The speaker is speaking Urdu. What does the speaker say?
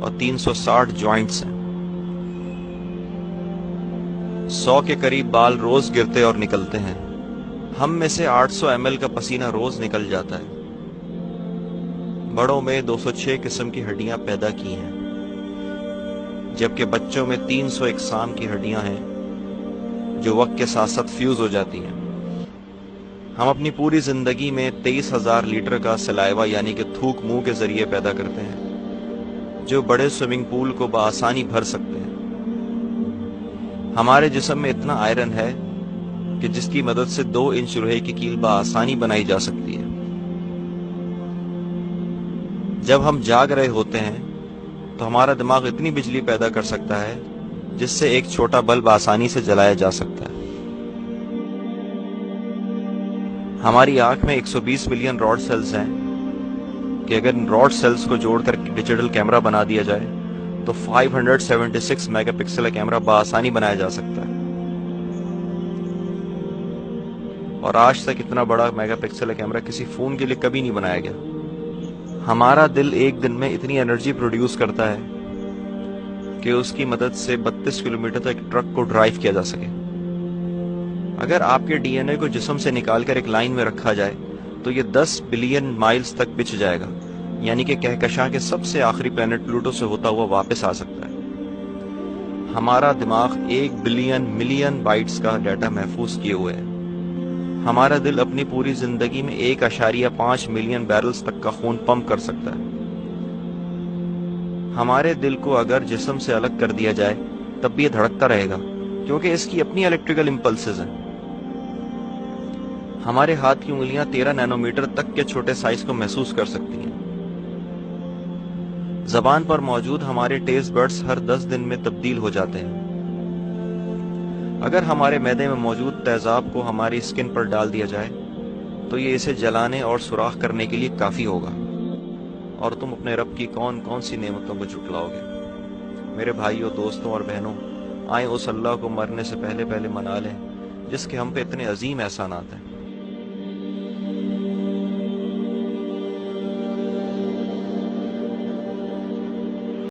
اور 360 جوائنٹس ہیں۔ 100 کے قریب بال روز گرتے اور نکلتے ہیں۔ ہم میں سے 800 ml کا پسینہ روز نکل جاتا ہے۔ بڑوں میں 206 قسم کی ہڈیاں پیدا کی ہیں، جبکہ بچوں میں 300 اقسام کی ہڈیاں ہیں جو وقت کے ساتھ ساتھ فیوز ہو جاتی ہیں۔ ہم اپنی پوری زندگی میں 23,000 لیٹر کا سلائیوا یعنی کہ تھوک منہ کے ذریعے پیدا کرتے ہیں، جو بڑے سوئمنگ پول کو بآسانی بھر سکتے ہیں۔ ہمارے جسم میں اتنا آئرن ہے کہ جس کی مدد سے 2 انچ لوہے کی کیل بآسانی بنائی جا سکتی ہے۔ جب ہم جاگ رہے ہوتے ہیں تو ہمارا دماغ اتنی بجلی پیدا کر سکتا ہے جس سے ایک چھوٹا بلب آسانی سے جلایا جا سکتا ہے۔ ہماری آنکھ میں 120 ملین راڈ سیلز ہیں کہ اگر ان راڈ سیلز کو جوڑ کر ڈیجیٹل کیمرہ بنا دیا جائے تو 576 میگا پکسل کا کیمرہ بآسانی بنایا جا سکتا ہے۔ اور آج تک اتنا بڑا میگا پکسل کا کیمرہ کسی فون کے لیے کبھی نہیں بنایا گیا۔ ہمارا دل ایک دن میں اتنی انرجی پروڈیوس کرتا ہے کہ اس کی مدد سے 32 کلومیٹر تک ٹرک کو ڈرائیو کیا جا سکے۔ اگر آپ کے ڈی این اے کو جسم سے نکال کر ایک لائن میں رکھا جائے تو یہ 10 بلین مائلز تک بچھ جائے گا، یعنی کہ کہکشاں کے سب سے آخری پلانٹ پلوٹو سے ہوتا ہوا واپس آ سکتا ہے۔ ہمارا دماغ 1 بلین ملین بائٹس کا ڈیٹا محفوظ کیے ہوئے ہے۔ ہمارا دل اپنی پوری زندگی میں 1.5 ملین بیرلز تک کا خون پمپ کر سکتا ہے۔ ہمارے دل کو اگر جسم سے الگ کر دیا جائے تب بھی یہ دھڑکتا رہے گا، کیونکہ اس کی اپنی الیکٹریکل امپلسز ہیں۔ ہمارے ہاتھ کی انگلیاں 13 نینومیٹر تک کے چھوٹے سائز کو محسوس کر سکتی ہیں۔ زبان پر موجود ہمارے ٹیسٹ برڈز ہر 10 دن میں تبدیل ہو جاتے ہیں۔ اگر ہمارے معدے میں موجود تیزاب کو ہماری اسکن پر ڈال دیا جائے تو یہ اسے جلانے اور سوراخ کرنے کے لیے کافی ہوگا، اور تم اپنے رب کی کون کون سی نعمتوں کو جھٹلاؤ گے۔ میرے بھائیوں، دوستوں اور بہنوں، آئیں اس اللہ کو مرنے سے پہلے منا لیں جس کے ہم پہ اتنے عظیم احسانات ہیں۔